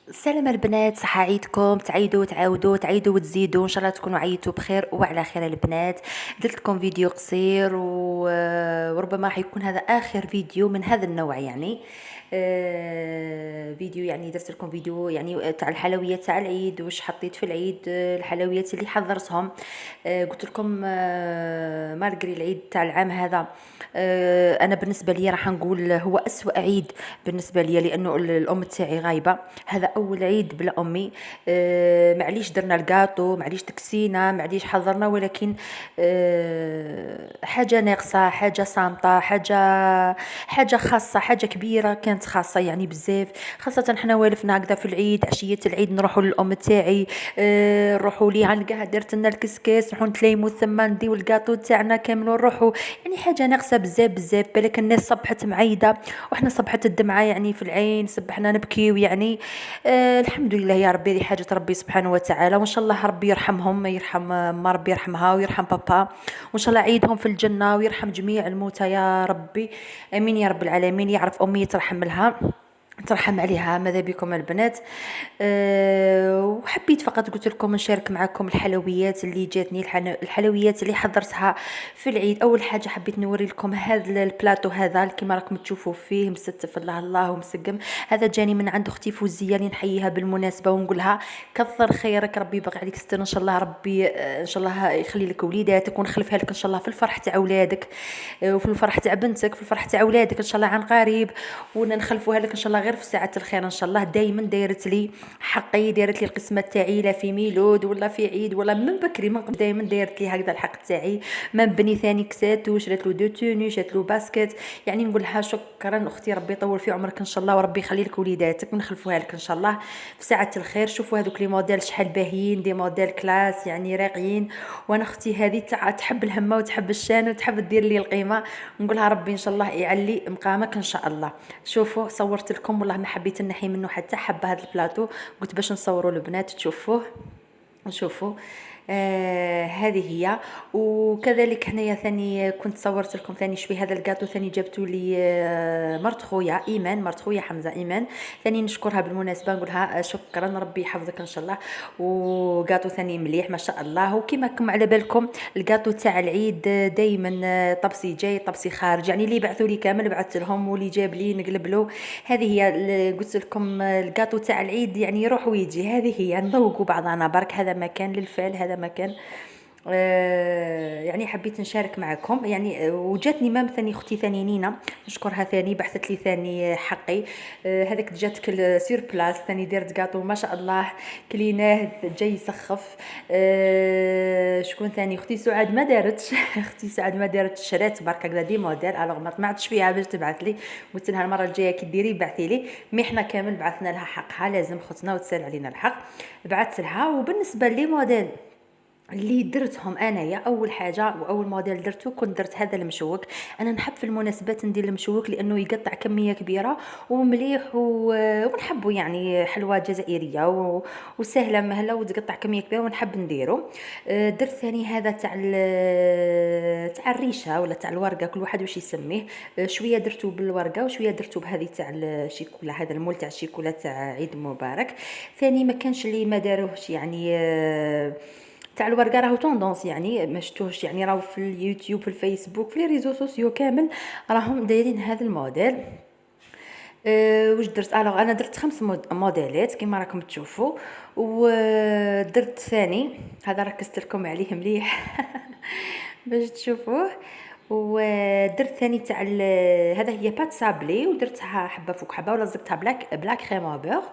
السلام البنات، صحة عيدكم، تعيدوا وتعاودوا تعيدوا وتزيدوا ان شاء الله تكونوا عيدتوا بخير وعلى خير البنات. درت لكم فيديو قصير وربما حيكون هذا اخر فيديو من هذا النوع يعني. فيديو يعني درت لكم فيديو يعني تاع الحلويات تاع العيد، واش حطيت في العيد، الحلويات اللي حضرتهم. قلت لكم مالغري العيد تاع العام هذا، انا بالنسبه لي راح نقول هو اسوا عيد بالنسبه لي، لانه الام تاعي غايبه. هذا اول عيد بلا امي. معليش درنا الكاطو، معليش تكسينا، معليش حضرنا، ولكن حاجه ناقصه، حاجه صامته، حاجه خاصه، حاجه كبيره كانت خاصه يعني بزاف. خاصه حنا والفنا هكذا في العيد، عشيه العيد نروحوا للام تاعي، نروحوا ليها نلقاها درت لنا الكسكاس، نروحوا نتلايموا ثم نديو الكاطو تاعنا كامل ونروحوا. يعني حاجه ناقصه بزاف بزاف. بالك الناس صبحت معيده وحنا صبحت الدمعه يعني في العين، صبحنا نبكيو يعني. الحمد لله يا ربي، هذه حاجه ربي سبحانه وتعالى، وان شاء الله ربي يرحمهم، يرحم ما ربي يرحمها ويرحم بابا، وان شاء الله عيدهم في الجنه ويرحم جميع الموتى يا ربي. امين يا رب العالمين. يعرف امي ترحم لها، ترحم عليها، ماذا بكم البنات. وحبيت فقط قلت لكم نشارك معكم الحلويات اللي جاتني، الحلويات اللي حضرتها في العيد. اول حاجه حبيت نوري لكم هذا البلاطو هذا كما راكم تشوفوا فيه مستف الله الله ومسقم. هذا جاني من عند اختي فوزيه اللي نحييها بالمناسبه ونقولها كثر خيرك، ربي يبقى عليك ستر ان شاء الله، ربي ان شاء الله يخلي لك وليداتك ونخلفها لك ان شاء الله في الفرح تاع اولادك، وفي الفرح تاع بنتك، في الفرح تاع اولادك ان شاء الله عن قريب، ونخلفوها لك ان شاء الله غير في ساعه الخير ان شاء الله. دائما دايرت لي حقي، دايرت لي القسمه تاعي، لا في ميلود ولا في عيد ولا من بكري من قبل، دائما دايرت لي هكذا الحق تاعي. من بني ثاني كساتو، شريت له دو توني، شريت له باسكت. يعني نقول لها شكرا اختي، ربي يطول في عمرك ان شاء الله، وربي يخلي لك وليداتك ونخلفوها لك ان شاء الله في ساعه الخير. شوفوا هذوك لي موديل شحال باهيين، دي موديل كلاس يعني راقيين. وانا اختي هذه تحب الهمه وتحب الشان وتحب تدير لي القيمه، نقولها ربي ان شاء الله يعلي مقامك ان شاء الله. شوفوا صورت لكم، والله ما حبيت نحي منه حتى حبه هذا البلاطو، قلت باش نصوروا البنات تشوفوه. نشوفوا. هذه هي. وكذلك هنايا ثاني كنت صورت لكم ثاني شوي هذا الكاطو ثاني جابتو لي مرت خويا ايمان، مرت خويا حمزه ايمان، ثاني نشكرها بالمناسبه نقولها شكرا ربي يحفظك ان شاء الله. وكاطو ثاني مليح ما شاء الله. وكما كم على بالكم الكاطو تاع العيد دائما طبسي جاي طبسي خارج، يعني اللي بعثوا لي كامل بعثت لهم، واللي جاب لي نقلب له. هذه هي قلت لكم الكاطو تاع العيد يعني يروح ويجي، هذه هي نذوقوا بعضنا برك. هذا مكان للفعل، هذا مكان يعني حبيت نشارك معكم يعني. وجاتني مام ثاني اختي ثاني نينا نشكرها، ثاني بحثت لي ثاني حقي. هذاك جاتك السيربلاس ثاني ديرت كاطو ما شاء الله، كليناه جاي يسخف. شكون ثاني اختي سعاد ما دارتش اختي سعاد ما دارتش، شرات برك هكذا دي موديل، الوغ ما طمعتش فيها باش تبعث لي، قلت لها المره الجايه كي ديري بعثي لي. مي حنا كامل بعثنا لها حقها، لازم خصنا وتسال علينا الحق، بعثت لها. وبالنسبه لي موديل اللي درتهم انايا، اول حاجه واول موديل درته كنت درت هذا المشوك. انا نحب في المناسبات ندير المشوك لانه يقطع كميه كبيره ومليح ونحبه يعني حلوه جزائريه وسهله مهله وتقطع كميه كبيره ونحب نديره. درت ثاني هذا تاع الريشه ولا تاع الورقه، كل واحد واش يسميه. شويه درته بالورقه وشويه درته بهذه تاع الشيكولا، هذا المول تاع الشيكولا تاع عيد مبارك. ثاني ما كانش اللي ما داروهش يعني تاع الورقه راهو توندونس يعني ما شفتوش، يعني راهو في اليوتيوب في الفيسبوك في لي ريزو سوسيو كامل راهم دايرين هذا الموديل. واش درت؟ انا درت 5 موديلات كما راكم تشوفوا. ودرت ثاني هذا ركزت لكم عليه مليح باش تشوفوه. ودرت ثاني تاع هذا هي بات سابلي، ودرتها حبه فوق حبه ولزقتها بلاك كريم بور،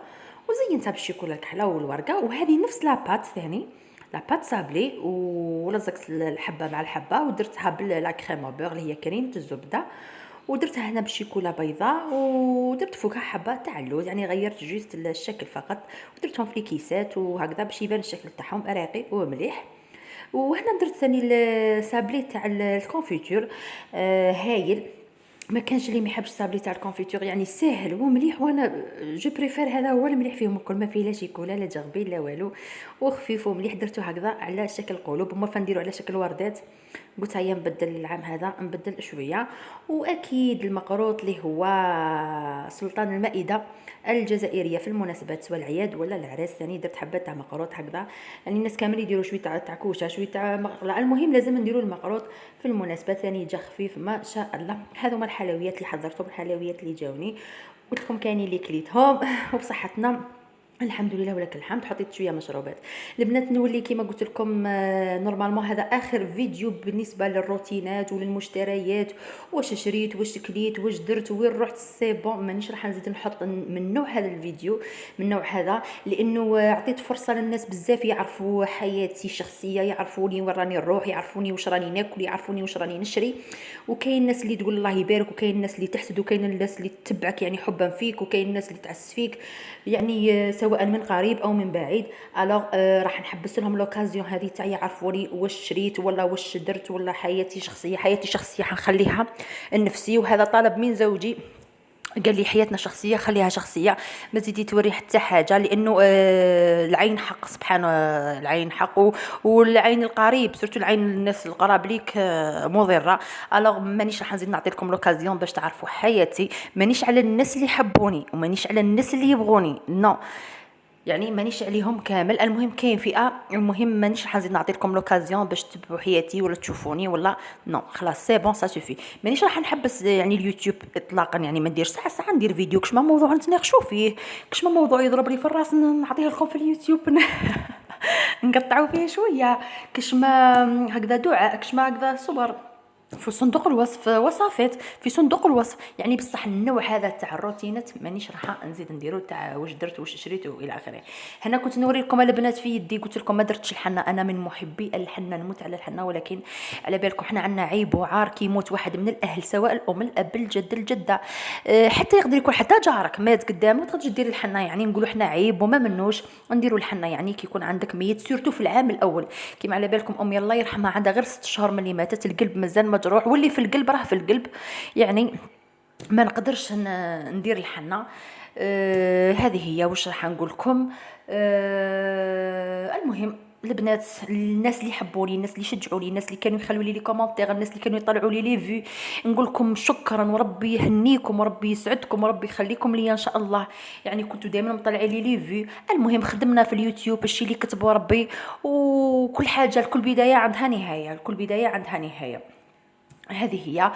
وزينتها بالشيكولا الكحله والورقه. وهذه نفس لابات ثاني لابات سابلي، ولزقت الحبه مع الحبه ودرتها بالكريم بور اللي هي كريمه الزبده، ودرتها هنا بالشيكولا بيضاء، ودرت فوقها حبه تاع اللوز، يعني غيرت جوست الشكل فقط، ودرتهم في كيسات وهكذا باش يبان الشكل تاعهم راقي ومليح. وهنا درت ثاني السابلي تاع الكونفيتور. هايل، ما كانش اللي ما يحبش السابلي تاع الكونفيتور، يعني ساهل ومليح، وانا جو بريفير هذا هو المليح فيهم الكل، ما فيه لا شيكولا لا جغبيل لا والو، وخفيف ومليح. درتو هكذا على شكل قلوب، هما فنديروا على شكل وردات قلت هيا نبدل العام هذا، نبدل شويه. واكيد المقروط اللي هو سلطان المائده الجزائريه في المناسبات والعياد ولا العراس، ثاني درت حبه تاع مقروط هكذا. يعني الناس كامل يديروا شويه تاع كوشه، شويه تاع مقله، المهم لازم نديروا المقروط في المناسبات، ثاني جا خفيف ما شاء الله. هذو هما الحلويات اللي حضرتهم، الحلويات اللي جاوني قلت لكم كاينين اللي كليتهم وبصحتنا الحمد لله ولك الحمد. حطيت شويه مشروبات البنات. نولي كيما قلت لكم نورمالمون هذا اخر فيديو بالنسبه للروتينات وللمشتريات، واش شريت واش كليت واش درت وين رحت، سي بون مانيش راح نزيد نحط من نوع هذا الفيديو، من نوع هذا، لانه عطيت فرصه للناس بزاف يعرفوا حياتي الشخصيه، يعرفوني وين راني نروح، يعرفوني واش راني ناكل، يعرفوني واش راني نشري. وكاين الناس اللي تقول الله يبارك، وكاين الناس اللي تحسد، وكاين الناس اللي تتبعك يعني حبا فيك، وكاين الناس اللي تعس فيك يعني سواء من قريب او من بعيد. الوغ راح نحبس لهم لوكازيون هذه تاع يعرفوني واش شريت ولا واش درت ولا حياتي شخصيه. حياتي شخصيه حنخليها النفسي، وهذا طلب من زوجي، قال لي حياتنا شخصيه خليها شخصيه، ما تزيدي توري حتى حاجه، لانه العين حق سبحان العين حق، والعين القريب سورتو العين الناس القراب ليك مضره. الوغ مانيش راح نزيد نعطي لكم لوكازيون باش تعرفوا حياتي، مانيش على الناس اللي يحبوني ومانيش على الناس اللي يبغوني، نو يعني مانيش عليهم كامل. المهم كاين فئه، المهم مانيش راح نزيد نعطي لكم لوكازيون باش تتبعوا حياتي ولا تشوفوني ولا نو، خلاص سي بون سا سوفي. مانيش راح نحبس يعني اليوتيوب اطلاقا، يعني ما ندير ساعه ندير فيديو كش ما موضوع نتناقشوا فيه، كش ما موضوع يضرب لي في الراس نعطيه لكم في اليوتيوب نقطعوا فيه شويه، كش ما هكذا دعاء، كش ما هكذا صور في صندوق الوصف وصفات في صندوق الوصف. يعني بصح النوع هذا تاع الروتينات مانيش راح نزيد نديرو، تاع واش درت واش شريت والى اخره. هنا كنت نوري لكم البنات في يدي، قلت لكم ما درتش الحنه، انا من محبي الحنه، نموت على الحنه، ولكن على بالكم حنا عندنا عيب وعار كي يموت واحد من الاهل، سواء الام الاب الجد الجده، حتى يقدر يكون حتى جارك مات قدامك ما تقدرش دير الحنه. يعني نقولوا حنا عيب وما منوش نديروا الحنه، يعني كي يكون عندك ميت سورتو في العام الاول. كيما على بالكم امي الله يرحمها عندها غير 6 شهور ملي ماتت، القلب مازال مجروح، واللي في القلب راه في القلب، يعني ما نقدرش ندير الحنه. هذه هي واش راح نقول لكم. المهم البنات، الناس اللي يحبوني، الناس اللي يشجعوني، الناس اللي كانوا يخلوا لي كومونتير، الناس اللي كانوا يطلعوا لي فيو، نقول لكم شكرا، وربي يهنيكم وربي يسعدكم وربي يخليكم لي ان شاء الله. يعني كنتوا دائما مطلعين لي فيو. المهم خدمنا في اليوتيوب الشيء اللي كتبوا ربي، وكل حاجه لكل بدايه عندها نهايه، لكل بدايه عندها نهايه. هذه هي.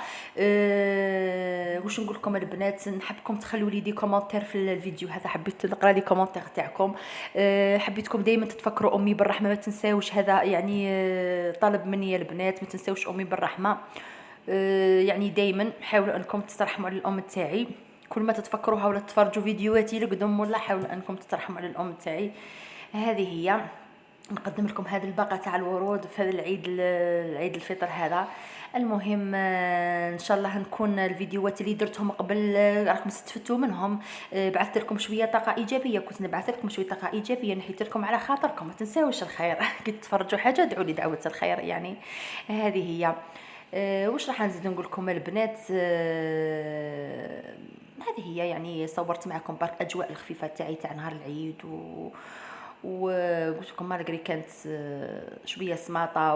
واش نقول لكم البنات، نحبكم تخلوا لي دي كومونتير في الفيديو هذا، حبيت نقرا لي كومونتير تاعكم. حبيتكم دائما تتفكروا امي بالرحمه، ما تنساوش هذا يعني طلب مني يا البنات، ما تنساوش امي بالرحمه. يعني دائما حاولوا انكم تترحموا على الام تاعي، كل ما تتفكروها ولا تتفرجوا فيديوهاتي لقدام ولا حاولوا انكم تترحموا على الام تاعي. هذه هي. نقدم لكم هذا الباقه تاع الورود في هذا العيد الفطر هذا. المهم ان شاء الله نكون الفيديوهات اللي درتهم قبل راكم استفدتوا منهم، بعثت لكم شويه طاقه ايجابيه، كنت نبعث لكم شويه طاقه ايجابيه، نحيت لكم على خاطركم، ما تنساوش الخير كي تتفرجوا حاجه ادعوا لي دعوه الخير يعني. هذه هي. واش راح نزيد نقول لكم البنات، هذه هي. يعني صورت معكم برك اجواء الخفيفه تاعي تاع نهار العيد، وقلت لكم مالغري كانت شويه سماطه،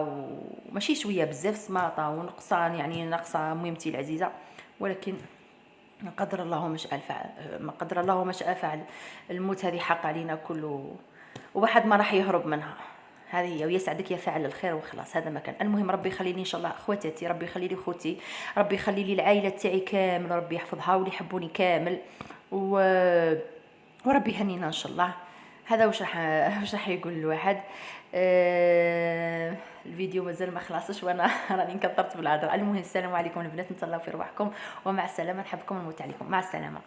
وماشي شويه بزاف سماطه ونقصان، يعني ناقصه مهمتي العزيزه، ولكن ما قدر الله ما شاء فعل، ما قدر الله ما شاء فعل. الموت هذه حق علينا كله، وواحد ما راح يهرب منها. هذه هي. ويسعدك يا فاعل الخير وخلاص، هذا ما كان. المهم ربي يخلي لي ان شاء الله اخواتاتي، ربي يخلي لي خوتي، ربي يخلي لي العائله تاعي كامل، ربي يحفظها واللي يحبوني كامل، وربي يهنينا ان شاء الله. هذا واش راح يقول الواحد. الفيديو مازال ما خلصش وانا راني انكثرت بالهضره. المهم السلام عليكم البنات، نتهلاو في رواحكم ومع السلامه، نحبكم ونموت عليكم، مع السلامه.